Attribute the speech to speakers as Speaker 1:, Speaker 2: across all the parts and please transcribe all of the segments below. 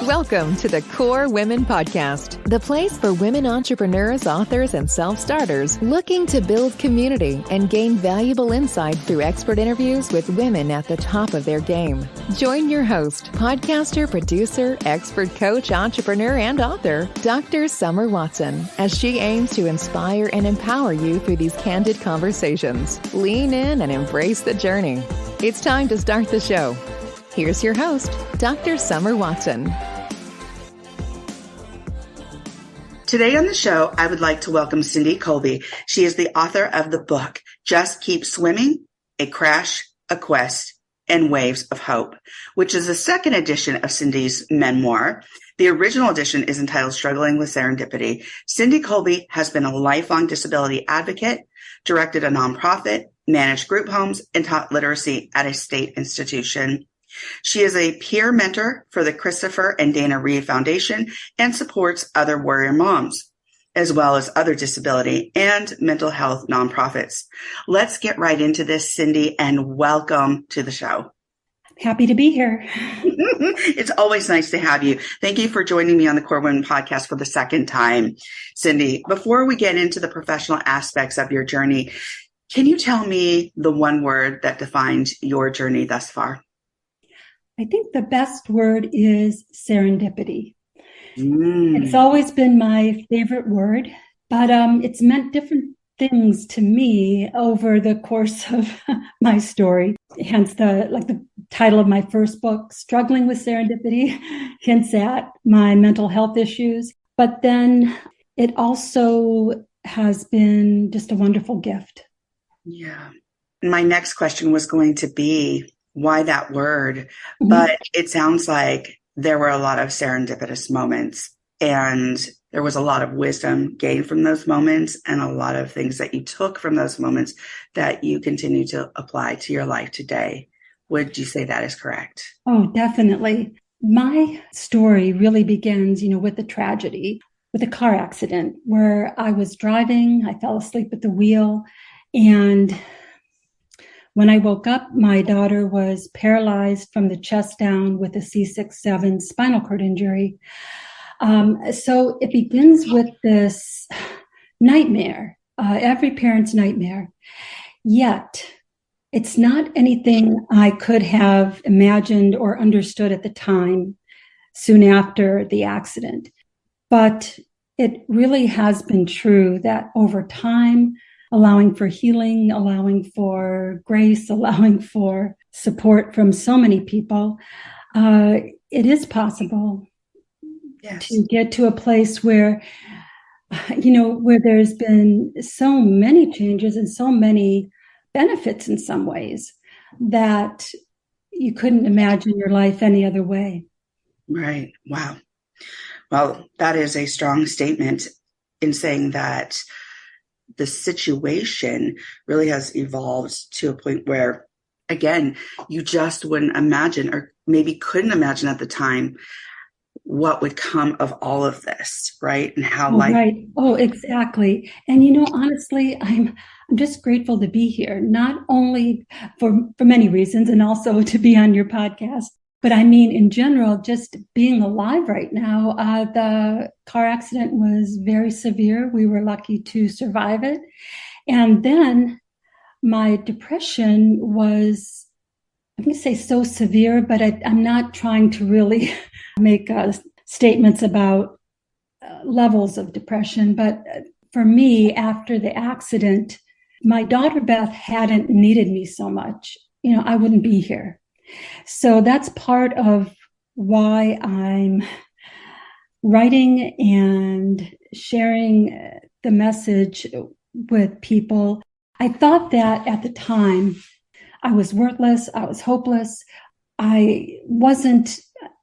Speaker 1: Welcome to the Core Women Podcast, the place for women entrepreneurs, authors, and self-starters looking to build community and gain valuable insight through expert interviews with women at the top of their game. Join your host, podcaster, producer, expert coach, entrepreneur, and author, Dr. Summer Watson, as she aims to inspire and empower you through these candid conversations. Lean in and embrace the journey. It's time to start the show. Here's your host, Dr. Summer Watson.
Speaker 2: Today on the show, I would like to welcome Cindy Kolbe. She is the author of the book, Just Keep Swimming, A Crash, a Quest, and Waves of Hope, which is the second edition of Cindy's memoir. The original edition is entitled Struggling with Serendipity. Cindy Kolbe has been a lifelong disability advocate, directed a nonprofit, managed group homes, and taught literacy at a state institution. She is a peer mentor for the Christopher and Dana Reed Foundation and supports other warrior moms, as well as other disability and mental health nonprofits. Let's get right into this, Cindy, and welcome to the show.
Speaker 3: Happy to be here.
Speaker 2: It's always nice to have you. Thank you for joining me on the Core Women Podcast for the second time. Cindy, before we get into the professional aspects of your journey, can you tell me the one word that defined your journey thus far?
Speaker 3: I think the best word is serendipity. It's always been my favorite word, but it's meant different things to me over the course of my story. Hence the title of my first book, Struggling with Serendipity, hints at my mental health issues. But then it also has been just a wonderful gift. Yeah.
Speaker 2: My next question was going to be, why that word? But it sounds like there were a lot of serendipitous moments and there was a lot of wisdom gained from those moments and a lot of things that you took from those moments that you continue to apply to your life today. Would you say that is correct?
Speaker 3: Oh, definitely. My story really begins, with the tragedy, with a car accident where I was driving, I fell asleep at the wheel, and when I woke up, my daughter was paralyzed from the chest down with a C6-7 spinal cord injury. So it begins with this nightmare, every parent's nightmare. Yet, it's not anything I could have imagined or understood at the time, soon after the accident. But it really has been true that over time, allowing for healing, allowing for grace, allowing for support from so many people, it is possible to get to a place where, where there's been so many changes and so many benefits in some ways that you couldn't imagine your life any other way.
Speaker 2: Right. Wow. Well, that is a strong statement in saying that the situation really has evolved to a point where, again, you just wouldn't imagine or maybe couldn't imagine at the time what would come of all of this, right? And how life...
Speaker 3: Right. Oh, exactly. And, honestly, I'm just grateful to be here, not only for many reasons and also to be on your podcast, but I mean, in general, just being alive right now. The car accident was very severe. We were lucky to survive it. And then my depression was, I'm going to say so severe, but I'm not trying to really make statements about levels of depression. But for me, after the accident, my daughter Beth hadn't needed me so much. I wouldn't be here. So that's part of why I'm writing and sharing the message with people. I thought that at the time I was worthless, I was hopeless, I wasn't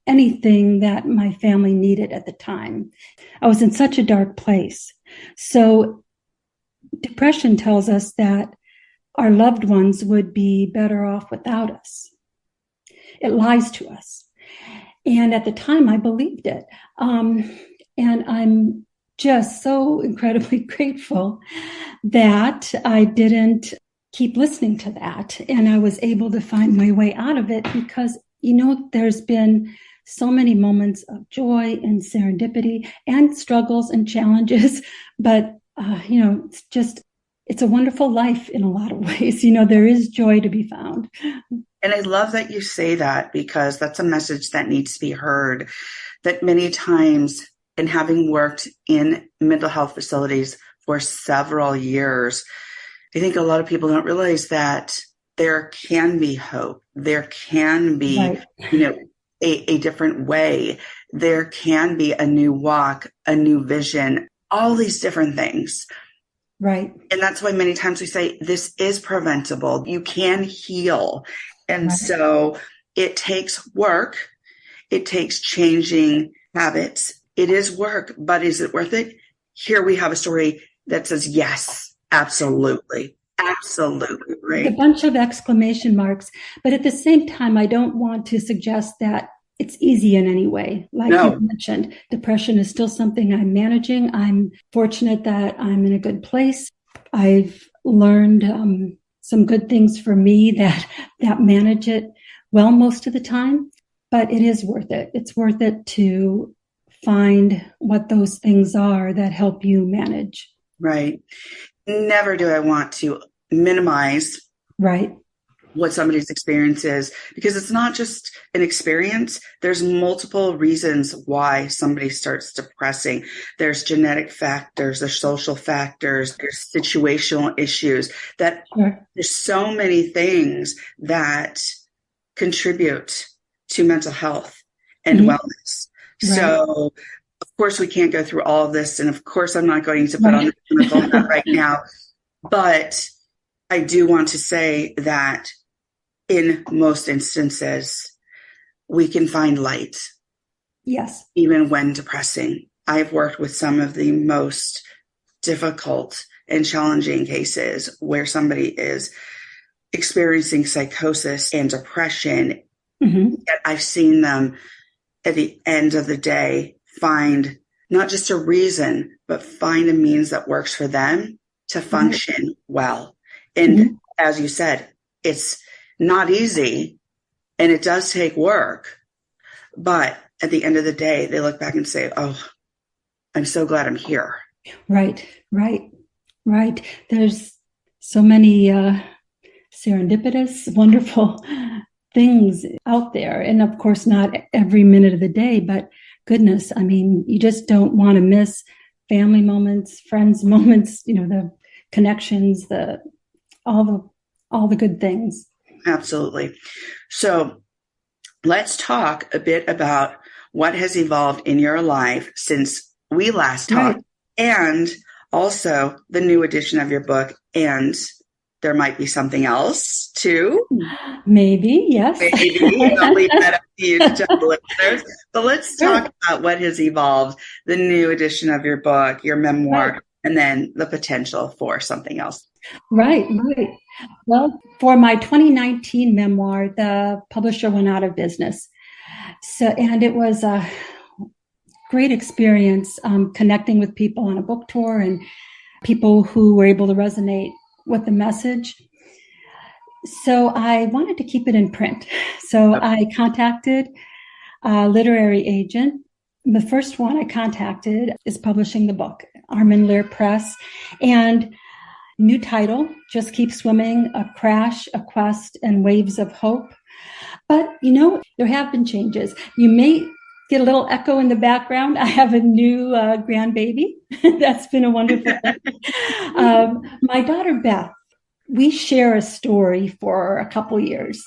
Speaker 3: anything that my family needed at the time. I was in such a dark place. So depression tells us that our loved ones would be better off without us. It lies to us. And at the time, I believed it. And I'm just so incredibly grateful that I didn't keep listening to that. And I was able to find my way out of it because, there's been so many moments of joy and serendipity and struggles and challenges. But, it's a wonderful life in a lot of ways. There is joy to be found.
Speaker 2: And I love that you say that, because that's a message that needs to be heard, that many times, and having worked in mental health facilities for several years, I think a lot of people don't realize that there can be hope. There can be,
Speaker 3: Right.
Speaker 2: a different way. There can be a new walk, a new vision, all these different things.
Speaker 3: Right.
Speaker 2: And that's why many times we say this is preventable. You can heal. And
Speaker 3: Right.
Speaker 2: so it takes work. It takes changing habits. It is work, but is it worth it? Here we have a story that says, yes, absolutely. Absolutely.
Speaker 3: With a
Speaker 2: Right.
Speaker 3: bunch of exclamation marks. But at the same time, I don't want to suggest that it's easy in any way. Like you
Speaker 2: No.
Speaker 3: mentioned, depression is still something I'm managing. I'm fortunate that I'm in a good place. I've learned some good things for me that manage it well most of the time, but it is worth it. It's worth it to find what those things are that help you manage.
Speaker 2: Right. Never do I want to minimize
Speaker 3: Right.
Speaker 2: what somebody's experience is, because it's not just an experience. There's multiple reasons why somebody starts depressing. There's genetic factors, there's social factors, there's situational issues, that
Speaker 3: Sure.
Speaker 2: there's so many things that contribute to mental health and
Speaker 3: Mhm.
Speaker 2: wellness.
Speaker 3: Right.
Speaker 2: So of course we can't go through all of this. And of course I'm not going to put on the clinical hat right now, but I do want to say that in most instances, we can find light,
Speaker 3: Yes.
Speaker 2: even when depressing. I've worked with some of the most difficult and challenging cases where somebody is experiencing psychosis and depression.
Speaker 3: Mm-hmm.
Speaker 2: Yet I've seen them at the end of the day find not just a reason, but find a means that works for them to function well. And
Speaker 3: Mm-hmm.
Speaker 2: as you said, it's not easy and it does take work. But at the end of the day, they look back and say, oh, I'm so glad I'm here.
Speaker 3: Right. There's so many serendipitous, wonderful things out there. And of course, not every minute of the day, but goodness, I mean, you just don't want to miss family moments, friends moments, the connections, all the good things.
Speaker 2: Absolutely. So let's talk a bit about what has evolved in your life since we last talked,
Speaker 3: Right.
Speaker 2: and also the new edition of your book. And there might be something else too.
Speaker 3: Maybe, yes.
Speaker 2: Maybe. I'll leave that up to you to tell the listeners. But let's talk about what has evolved, the new edition of your book, your memoir,
Speaker 3: Right.
Speaker 2: and then the potential for something else.
Speaker 3: Right. Well, for my 2019 memoir, the publisher went out of business. And it was a great experience connecting with people on a book tour and people who were able to resonate with the message. So I wanted to keep it in print. So I contacted a literary agent. The first one I contacted is publishing the book, Armin Lear Press. And new title, Just Keep Swimming, A Crash, A Quest, and Waves of Hope. But, there have been changes. You may get a little echo in the background. I have a new grandbaby. That's been a wonderful thing. My daughter, Beth, we share a story for a couple years.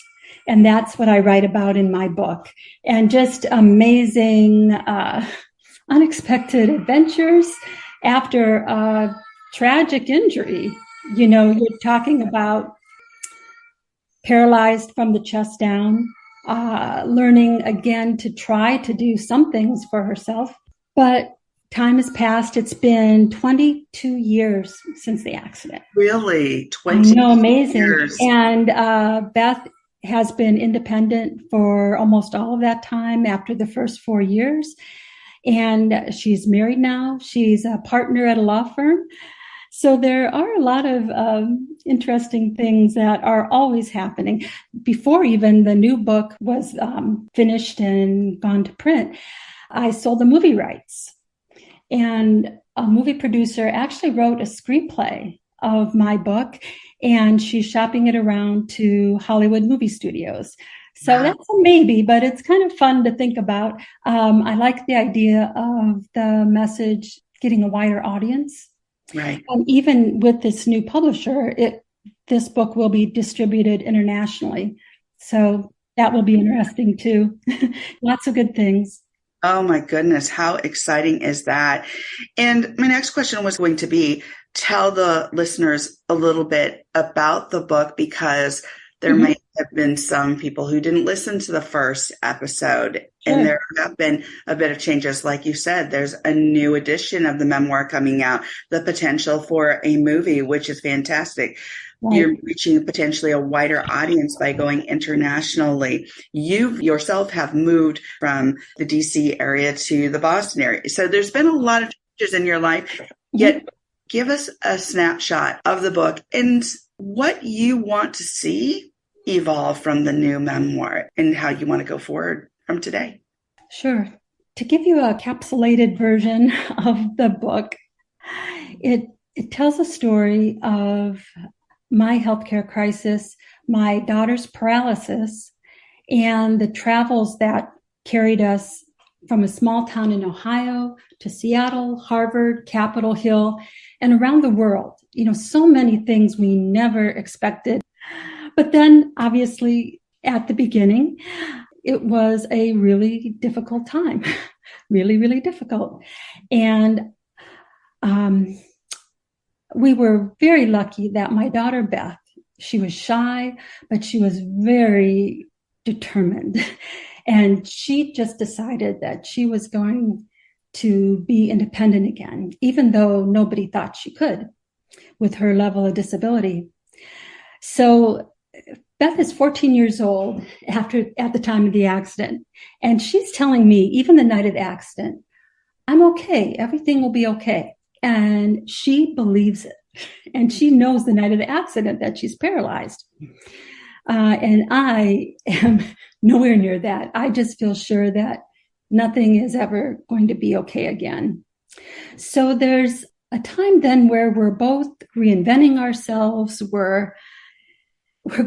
Speaker 3: And that's what I write about in my book. And just amazing, unexpected adventures after a tragic injury. You're talking about paralyzed from the chest down, learning again to try to do some things for herself. But time has passed. It's been 22 years since the accident.
Speaker 2: Really? 20
Speaker 3: I know, amazing.
Speaker 2: years.
Speaker 3: And Beth has been independent for almost all of that time after the first 4 years. And she's married now. She's a partner at a law firm. So there are a lot of interesting things that are always happening. Before even the new book was finished and gone to print, I sold the movie rights. And a movie producer actually wrote a screenplay of my book, and she's shopping it around to Hollywood movie studios. So that's a maybe, but it's kind of fun to think about. I like the idea of the message getting a wider audience.
Speaker 2: Right.
Speaker 3: And even with this new publisher, this book will be distributed internationally. So that will be interesting too. Lots of good things.
Speaker 2: Oh my goodness. How exciting is that? And my next question was going to be, tell the listeners a little bit about the book, because there might have been some people who didn't listen to the first episode.
Speaker 3: Sure.
Speaker 2: And there have been a bit of changes. Like you said, there's a new edition of the memoir coming out, the potential for a movie, which is fantastic. Right. You're reaching potentially a wider audience by going internationally. You yourself have moved from the DC area to the Boston area. So there's been a lot of changes in your life. Yet give us a snapshot of the book and what you want to see evolve from the new memoir and how you want to go forward from today.
Speaker 3: Sure. To give you a capsulated version of the book, it tells a story of my healthcare crisis, my daughter's paralysis, and the travels that carried us from a small town in Ohio to Seattle, Harvard, Capitol Hill, and around the world. You know, so many things we never expected. But then, obviously, at the beginning, it was a really difficult time, really, really difficult. And we were very lucky that my daughter, Beth, she was shy, but she was very determined. And she just decided that she was going to be independent again, even though nobody thought she could with her level of disability. So Beth is 14 years old at the time of the accident. And she's telling me, even the night of the accident, I'm okay. Everything will be okay. And she believes it. And she knows the night of the accident that she's paralyzed. And I am nowhere near that. I just feel sure that nothing is ever going to be okay again. So there's a time then where we're both reinventing ourselves. We're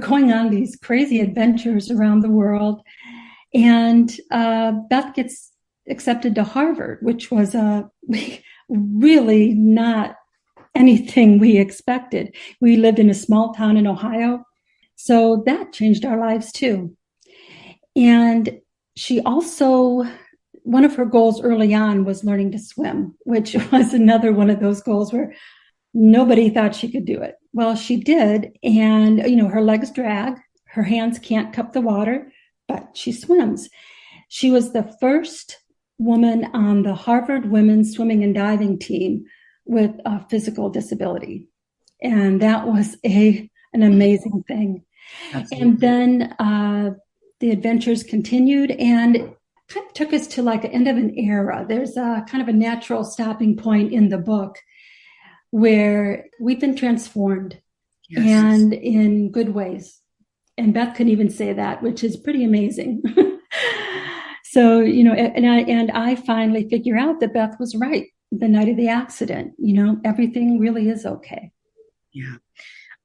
Speaker 3: going on these crazy adventures around the world. And Beth gets accepted to Harvard, which was really not anything we expected. We lived in a small town in Ohio. So that changed our lives too. And she also, one of her goals early on was learning to swim, which was another one of those goals where nobody thought she could do it. Well, she did. And, you know, her legs drag, her hands can't cup the water, but she swims. She was the first woman on the Harvard women's swimming and diving team with a physical disability. And that was an amazing thing. Absolutely. And then the adventures continued and kind of took us to like the end of an era. There's a kind of a natural stopping point in the book where we've been transformed. Yes. And in good ways. And Beth can even say that, which is pretty amazing. So, you know, and I finally figure out that Beth was right the night of the accident. You know, everything really is okay.
Speaker 2: Yeah.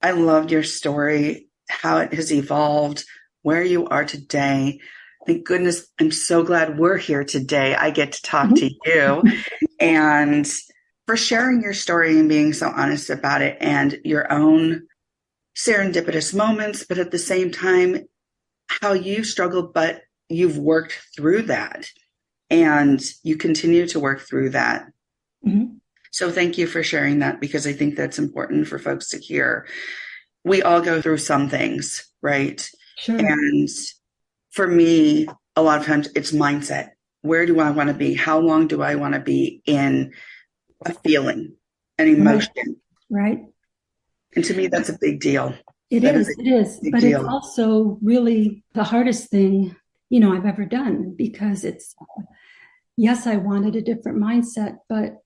Speaker 2: I loved your story, how it has evolved, where you are today. Thank goodness. I'm so glad we're here today. I get to talk to you and for sharing your story and being so honest about it and your own serendipitous moments, but at the same time, how you struggled, but you've worked through that and you continue to work through that. Mm-hmm. So thank you for sharing that, because I think that's important for folks to hear. We all go through some things, right?
Speaker 3: Sure.
Speaker 2: And for me, a lot of times it's mindset. Where do I want to be? How long do I want to be in a feeling, an emotion?
Speaker 3: Right.
Speaker 2: And to me, that's a big deal.
Speaker 3: It is. But it's also really the hardest thing, you know, I've ever done, because it's, yes, I wanted a different mindset, but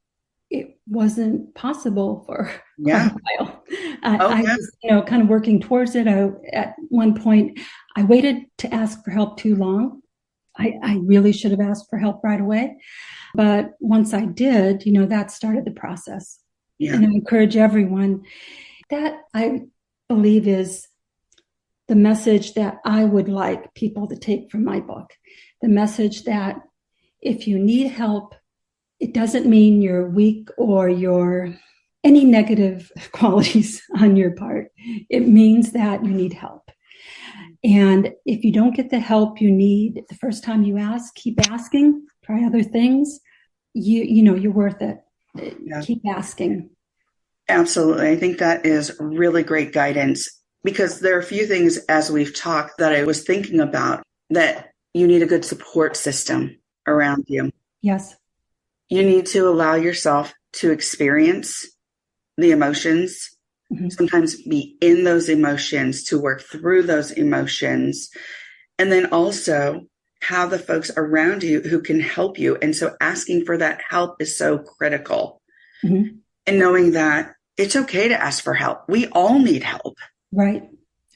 Speaker 3: it wasn't possible for quite
Speaker 2: Yeah.
Speaker 3: a while.
Speaker 2: Oh,
Speaker 3: I
Speaker 2: yeah.
Speaker 3: was, kind of working towards it. At one point, I waited to ask for help too long. I really should have asked for help right away. But once I did, that started the process.
Speaker 2: Yeah.
Speaker 3: And I encourage everyone that I believe is the message that I would like people to take from my book. The message that if you need help, it doesn't mean you're weak or you're any negative qualities on your part. It means that you need help. And if you don't get the help you need the first time you ask, keep asking, try other things. You're worth it.
Speaker 2: Yeah.
Speaker 3: Keep asking.
Speaker 2: Absolutely. I think that is really great guidance, because there are a few things as we've talked that I was thinking about, that you need a good support system around you.
Speaker 3: Yes.
Speaker 2: You need to allow yourself to experience the emotions, sometimes be in those emotions, to work through those emotions, and then also have the folks around you who can help you. And so asking for that help is so critical. And knowing that it's okay to ask for help. We all need help.
Speaker 3: Right.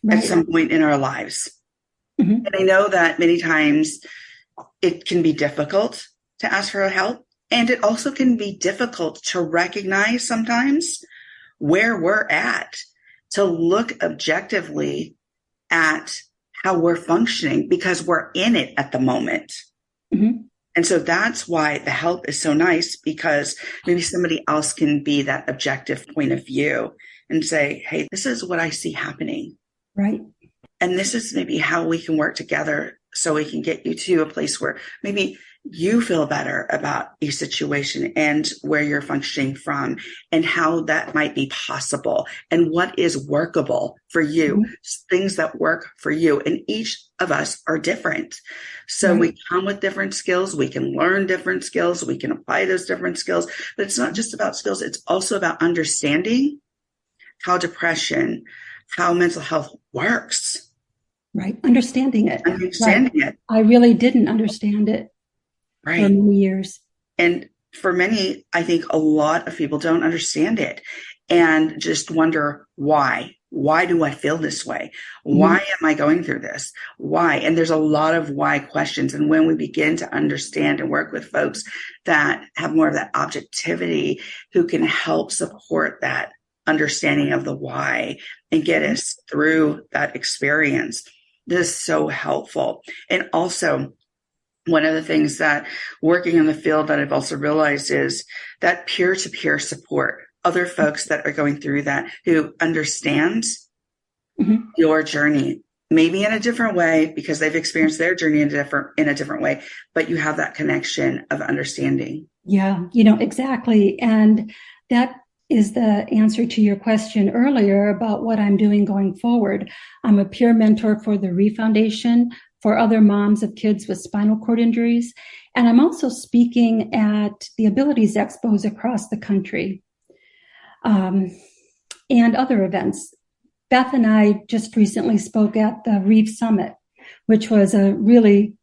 Speaker 2: At some point in our lives. And I know that many times it can be difficult to ask for help. And it also can be difficult to recognize sometimes where we're at, to look objectively at how we're functioning, because we're in it at the moment. And so that's why the help is so nice, because maybe somebody else can be that objective point of view and say, hey, this is what I see happening.
Speaker 3: Right.
Speaker 2: And this is maybe how we can work together so we can get you to a place where maybe you feel better about a situation and where you're functioning from, and how that might be possible, and what is workable for you, things that work for you. And each of us are different. So we come with different skills. We can learn different skills. We can apply those different skills. But it's not just about skills. It's also about understanding how depression, how mental health works.
Speaker 3: Right. Understanding it.
Speaker 2: Understanding it.
Speaker 3: I really didn't understand it for many years.
Speaker 2: And for many, I think a lot of people don't understand it and just wonder why. Why do I feel this way? Why am I going through this? Why? And there's a lot of why questions. And when we begin to understand and work with folks that have more of that objectivity, who can help support that understanding of the why and get us through that experience, this is so helpful. And also, one of the things that working in the field that I've also realized is that peer-to-peer support, other folks that are going through that, who understand your journey, maybe in a different way because they've experienced their journey in a different way, but you have that connection of understanding.
Speaker 3: Yeah, exactly. And that is the answer to your question earlier about what I'm doing going forward. I'm a peer mentor for the Reef Foundation for other moms of kids with spinal cord injuries. And I'm also speaking at the Abilities Expos across the country, and other events. Beth and I just recently spoke at the Reef Summit, which was a really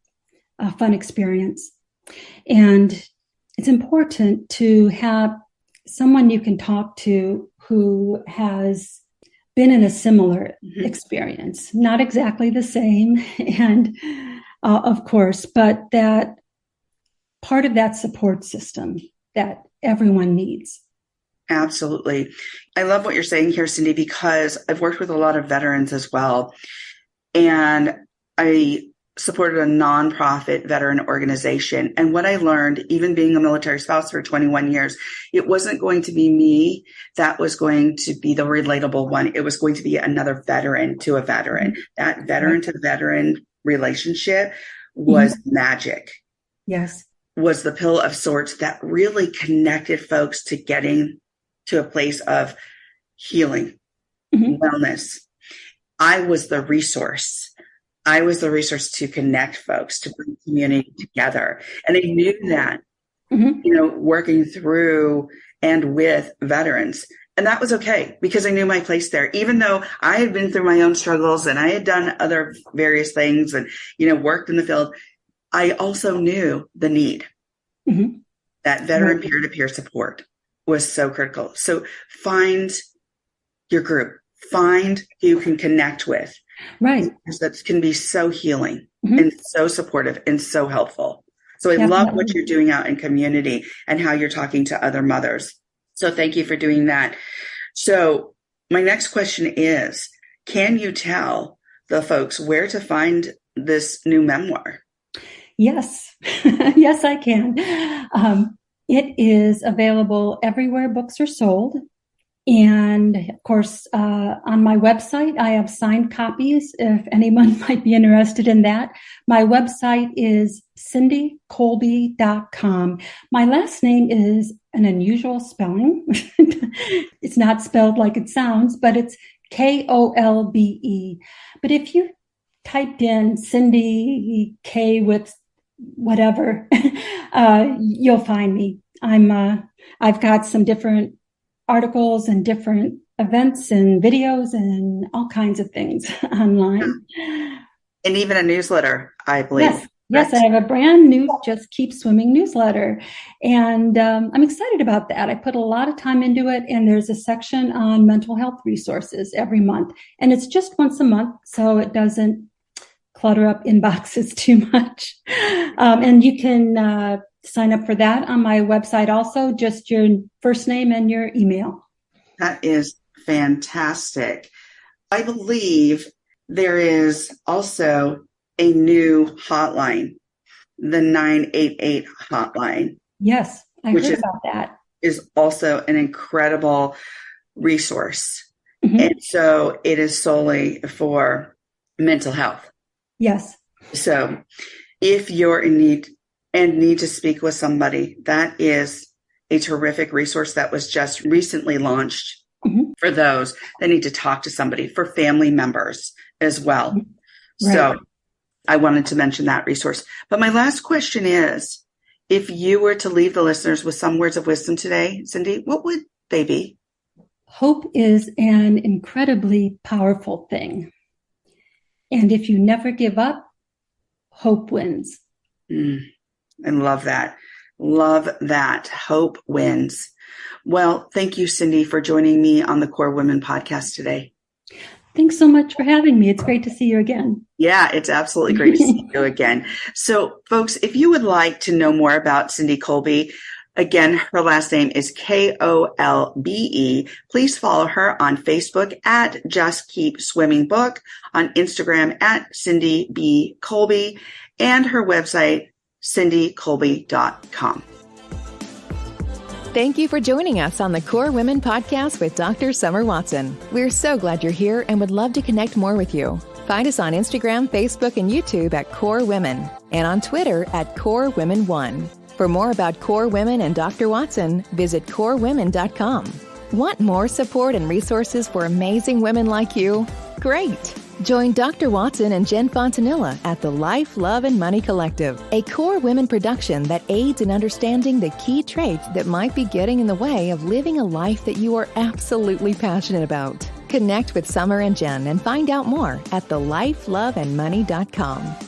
Speaker 3: fun experience. And it's important to have someone you can talk to who has been in a similar experience, not exactly the same, and of course, but that part of that support system that everyone needs.
Speaker 2: Absolutely. I love what you're saying here, Cindy, because I've worked with a lot of veterans as well. And I supported a nonprofit veteran organization. And what I learned, even being a military spouse for 21 years, it wasn't going to be me that was going to be the relatable one. It was going to be another veteran to a veteran. That veteran to veteran relationship was magic.
Speaker 3: Yes.
Speaker 2: Was the pill of sorts that really connected folks to getting to a place of healing, wellness. I was the resource. I was the resource to connect folks, to bring community together. And I knew that, working through and with veterans. And that was okay because I knew my place there, even though I had been through my own struggles and I had done other various things and, worked in the field. I also knew the need, that veteran peer-to-peer support. was so critical. So find your group, find who you can connect with.
Speaker 3: Right.
Speaker 2: That can be so healing
Speaker 3: Mm-hmm.
Speaker 2: and so supportive and so helpful. So I love what you're doing out in community and how you're talking to other mothers. So thank you for doing that. So my next question is, can you tell the folks where to find this new memoir?
Speaker 3: Yes. Yes, I can. It is available everywhere books are sold. And of course, on my website, I have signed copies if anyone might be interested in that. My website is cindykolbe.com. My last name is an unusual spelling. It's not spelled like it sounds, but it's Kolbe. But if you typed in Cindy K with whatever, you'll find me. I've got some different articles and different events and videos and all kinds of things online.
Speaker 2: And even a newsletter, I believe.
Speaker 3: Yes, I have a brand new Just Keep Swimming newsletter. And I'm excited about that. I put a lot of time into it. And there's a section on mental health resources every month. And it's just once a month, so it doesn't clutter up inboxes too much. And you can sign up for that on my website also, just your first name and your email.
Speaker 2: That is fantastic. I believe there is also a new hotline, the 988 hotline.
Speaker 3: Yes, I heard about that.
Speaker 2: Is also an incredible resource.
Speaker 3: Mm-hmm.
Speaker 2: And so it is solely for mental health.
Speaker 3: Yes.
Speaker 2: So if you're in need and need to speak with somebody, that is a terrific resource that was just recently launched for those that need to talk to somebody, for family members as well. Right. So I wanted to mention that resource. But my last question is, if you were to leave the listeners with some words of wisdom today, Cindy, what would they be?
Speaker 3: Hope is an incredibly powerful thing. And if you never give up, hope wins.
Speaker 2: I love that. Love that. Hope wins. Well, thank you, Cindy, for joining me on the Core Women podcast today.
Speaker 3: Thanks so much for having me. It's great to see you again.
Speaker 2: Yeah, it's absolutely great to see you again. So, folks, if you would like to know more about Cindy Kolbe, again, her last name is Kolbe. Please follow her on Facebook at Just Keep Swimming Book, on Instagram at Cindy B. Kolbe, and her website, cindykolbe.com.
Speaker 1: Thank you for joining us on the Core Women podcast with Dr. Summer Watson. We're so glad you're here and would love to connect more with you. Find us on Instagram, Facebook, and YouTube at Core Women, and on Twitter at Core Women 1. For more about Core Women and Dr. Watson, visit corewomen.com. Want more support and resources for amazing women like you? Great! Join Dr. Watson and Jen Fontanilla at the Life, Love, and Money Collective, a Core Women production that aids in understanding the key traits that might be getting in the way of living a life that you are absolutely passionate about. Connect with Summer and Jen and find out more at thelifeloveandmoney.com.